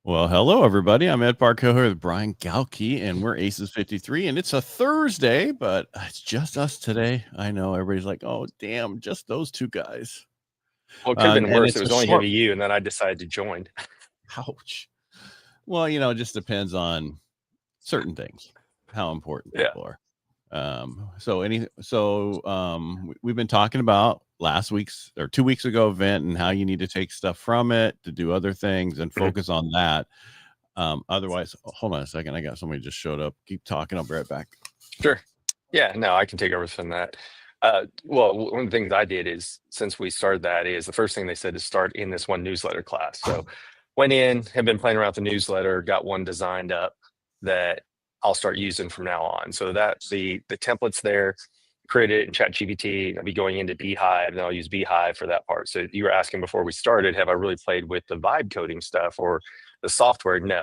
Well, hello, everybody. I'm Ed Parcaut here with Brian Galke, and we're ACES53, and it's a Thursday, but it's just us today. I know everybody's like, oh, damn, just those two guys. Well, it could have been And worse. It it's a was only going short, to be you, and then I decided to join. ouch. Well, it just depends on certain things, how important Yeah. people are. We've been talking about last week's or 2 weeks ago event and how you need to take stuff from it to do other things and Mhm. focus on that. Otherwise, hold on a second. I got somebody just showed up. Keep talking. I'll be right back. Sure. Yeah, no, I can take over from that. Well, one of the things I did is, since we started that, is the first thing they said is start in this one newsletter class. So went in, have been playing around with the newsletter, got one designed up that I'll start using from now on. So that the templates there, create it in ChatGPT. I'll be going into Beehive, and I'll use Beehive for that part. So you were asking before we started, have I really played with the vibe coding stuff or the software? No.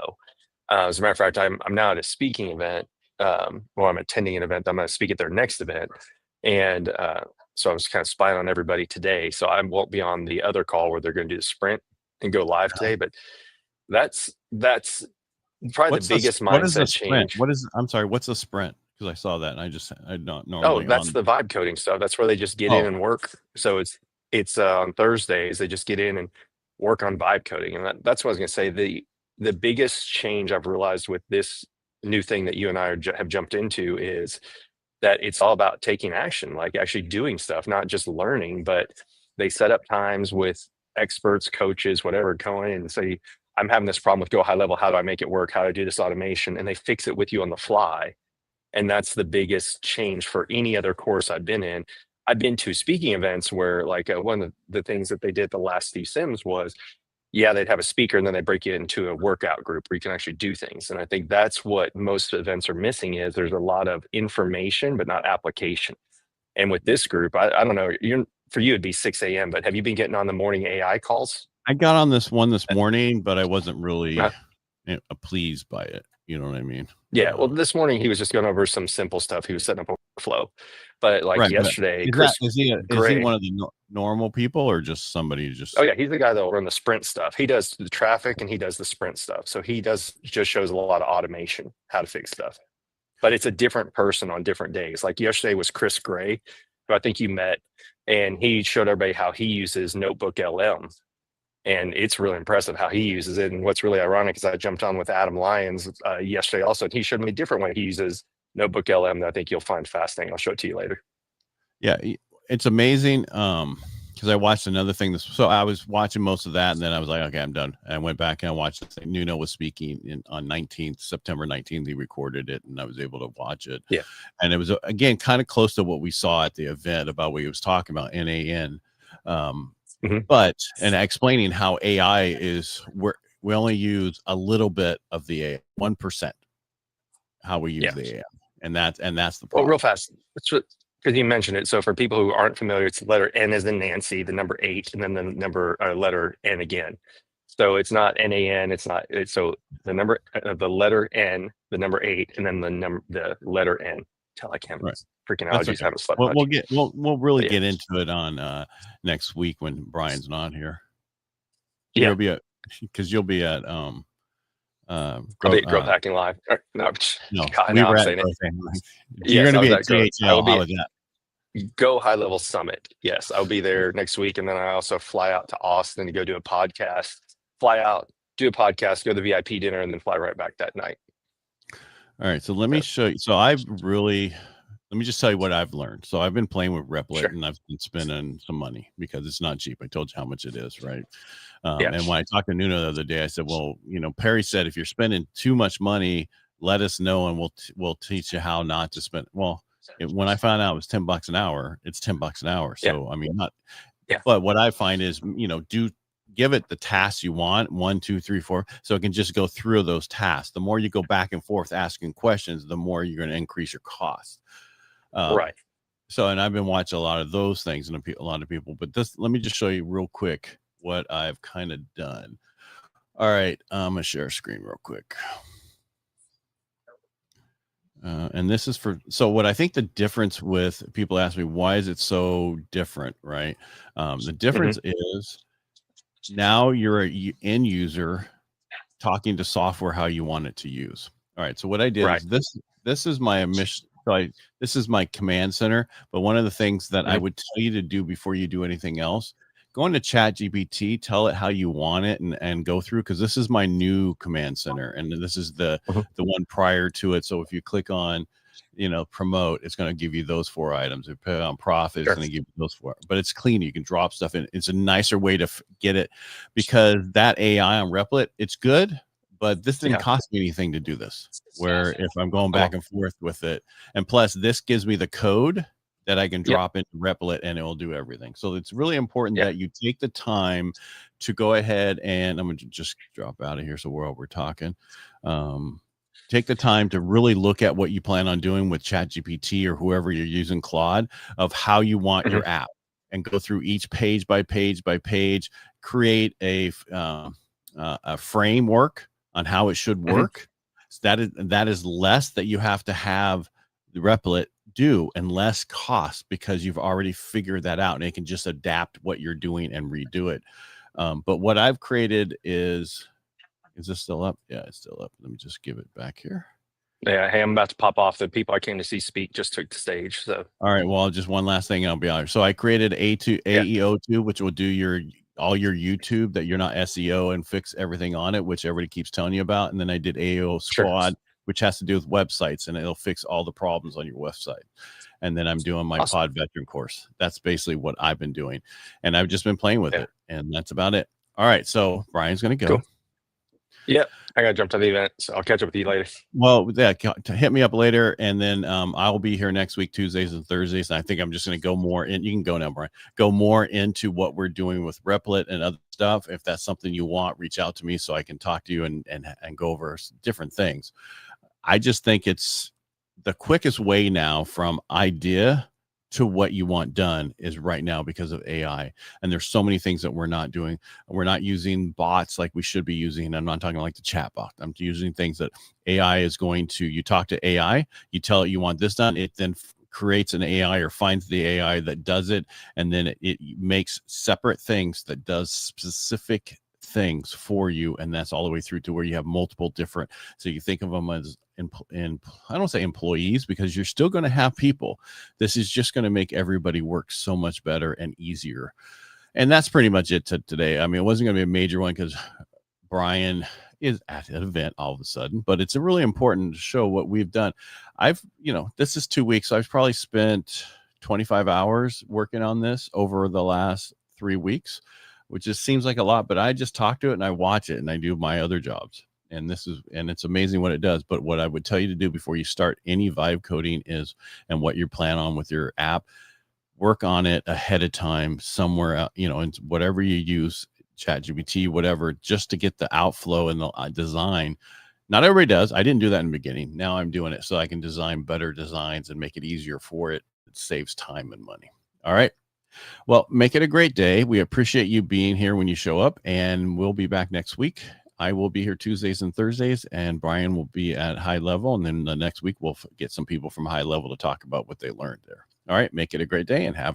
As a matter of fact, I'm now at a speaking event. Well, I'm attending an event. I'm going to speak at their next event. And so I was kind of spying on everybody today. So I won't be on the other call where they're going to do the sprint and go live today. But that's probably the biggest What is the mindset sprint? change. I'm sorry, what's a sprint? Because I saw that and I don't Oh, normally that's on. the vibe coding stuff. That's where they just get in Oh, and work. So it's on Thursdays. They just get in and work on vibe coding. And that's what I was going to say. The biggest change I've realized with this new thing that you and I have jumped into is that it's all about taking action, like actually doing stuff, not just learning. But they set up times with experts, coaches, whatever, going and say, I'm having this problem with Go High Level. How do I make it work? How do I do this automation? And they fix it with you on the fly. And that's the biggest change for any other course I've been in. I've been to speaking events where, like, one of the things that they did the last Steve Sims was, yeah, they'd have a speaker and then they break you into a workout group where you can actually do things. And I think that's what most events are missing, is there's a lot of information, but not application. And with this group, I don't know, for you, it'd be 6 a.m., but have you been getting on the morning AI calls? I got on this one this morning, but I wasn't really Uh, pleased by it. You know what I mean? Yeah, well, this morning he was just going over some simple stuff. He was setting up a flow. But like Right. But yesterday, Chris is he Gray, one of the normal people or just somebody oh just? yeah, he's the guy that'll run the sprint stuff. He does the traffic and he does the sprint stuff. So he just shows a lot of automation, how to fix stuff. But it's a different person on different days. Like yesterday was Chris Gray, who I think you met, and he showed everybody how he uses Notebook LM. And it's really impressive how he uses it. And what's really ironic is I jumped on with Adam Lyons yesterday also, and he showed me a different way he uses Notebook LM that I think you'll find fascinating. I'll show it to you later. Yeah, it's amazing. Because I watched another thing. So I was watching most of that, and then I was like, okay, I'm done. And I went back and I watched the thing. Nuno was speaking on September 19th. He recorded it, and I was able to watch it. Yeah. And it was, again, kind of close to what we saw at the event about what he was talking about, NAN. But explaining how AI is, we only use a little bit of the AI, 1%, how we use the AI. And that's the problem. Well, real fast, because you mentioned it. So for people who aren't familiar, it's the letter N as in Nancy, the number 8, and then the number letter N again. So it's not NAN. So the number, the letter N, the number 8, and then the letter N. I can't. Right. Freaking allergies haven't slept much. We'll really get into it on next week when Brian's not here. Yeah, you'll be at I'll be at Growth Hacking Live. No, we were at You're going to be at GHL. How was that? Go High Level Summit. Yes, I'll be there next week, and then I also fly out to Austin to go do a podcast. Fly out, do a podcast, go to the VIP dinner, and then fly right back that night. All right, so let me show you. So let me just tell you what I've learned. So I've been playing with Replit, and I've been spending some money because it's not cheap. I told you how much it is, right? And when I talked to Nuno the other day, I said, well, Perry said, if you're spending too much money, let us know, and we'll teach you how not to spend. Well, when I found out it was $10 an hour, it's $10 an hour. So, I mean, but what I find is, give it the tasks you want, 1, 2, 3, 4, so it can just go through those tasks. The more you go back and forth asking questions, the more you're going to increase your cost. Right. So, and I've been watching a lot of those things and a lot of people, but let me just show you real quick what I've kind of done. All right. I'm going to share a screen real quick. And this is so what I think the difference with people ask me, why is it so different? Right. The difference is now you're an end user talking to software how you want it to use. All right. So what I did Right. is this is my mission. So this is my command center. But one of the things that I Mhm. would tell you to do before you do anything else, go into Chat GPT, tell it how you want it, and go through, because this is my new command center, and this is the Mhm. one prior to it. So if you click on, promote, it's going to give you those 4 items. If you put it on profit, it's Sure. going to give you those 4. But it's clean. You can drop stuff in. It's a nicer way to get it, because that AI on Replit, it's good, but this didn't Yeah. cost me anything to do this. Where if I'm going Come back on. and forth with it, and plus this gives me the code that I can Yep. drop into Replit and it will do everything. So it's really important Yeah. that you take the time to go ahead, and I'm going to just drop out of here so we're talking. Take the time to really look at what you plan on doing with ChatGPT or whoever you're using, Claude, of how you want Mhm. your app, and go through each page by page by page, create a framework on how it should Mhm. work. So that is less that you have to have the Replit do, and less cost, because you've already figured that out and it can just adapt what you're doing and redo it. But what I've created is this still up? Yeah, it's still up. Let me just give it back here. Yeah. Hey, I'm about to pop off. The people I came to see speak just took the stage. So All right. Well, just one last thing, and I'll be out. So I created yeah. AEO2, which will do all your YouTube that you're not SEO, and fix everything on it, which everybody keeps telling you about. And then I did AEO Sure. Squad, which has to do with websites, and it'll fix all the problems on your website. And then I'm doing my Awesome. Pod Veteran course. That's basically what I've been doing, and I've just been playing with Yeah. it, and that's about it. All right. So Brian's going to go. Cool. Yep. I got to jump to the event, so I'll catch up with you later. Well, yeah, hit me up later, and then I'll be here next week, Tuesdays and Thursdays. And I think I'm just going to go more in. You can go now, Brian. Go more into what we're doing with Replit and other stuff. If that's something you want, reach out to me so I can talk to you and go over different things. I just think it's the quickest way now from idea to what you want done is right now, because of AI. And there's so many things that we're not doing. We're not using bots like we should be using. I'm not talking like the chat bot. I'm using things that AI is going to, you talk to AI, you tell it you want this done, it then creates an AI or finds the AI that does it. And then it makes separate things that does specific things for you. And that's all the way through to where you have multiple different, so you think of them as I don't say employees, because you're still going to have people. This is just going to make everybody work so much better and easier. And that's pretty much it today. I mean, it wasn't going to be a major one because Brian is at an event all of a sudden, but it's a really important to show what we've done. This is 2 weeks. So I've probably spent 25 hours working on this over the last 3 weeks, which just seems like a lot, but I just talk to it and I watch it and I do my other jobs. And it's amazing what it does. But what I would tell you to do before you start any vibe coding is, and what you plan on with your app, work on it ahead of time somewhere, and whatever you use, ChatGPT, whatever, just to get the outflow and the design. Not everybody does. I didn't do that in the beginning. Now I'm doing it so I can design better designs and make it easier for it. It saves time and money. All right. Well, make it a great day. We appreciate you being here when you show up, and we'll be back next week. I will be here Tuesdays and Thursdays, and Brian will be at high level. And then the next week, we'll get some people from high level to talk about what they learned there. All right. Make it a great day and have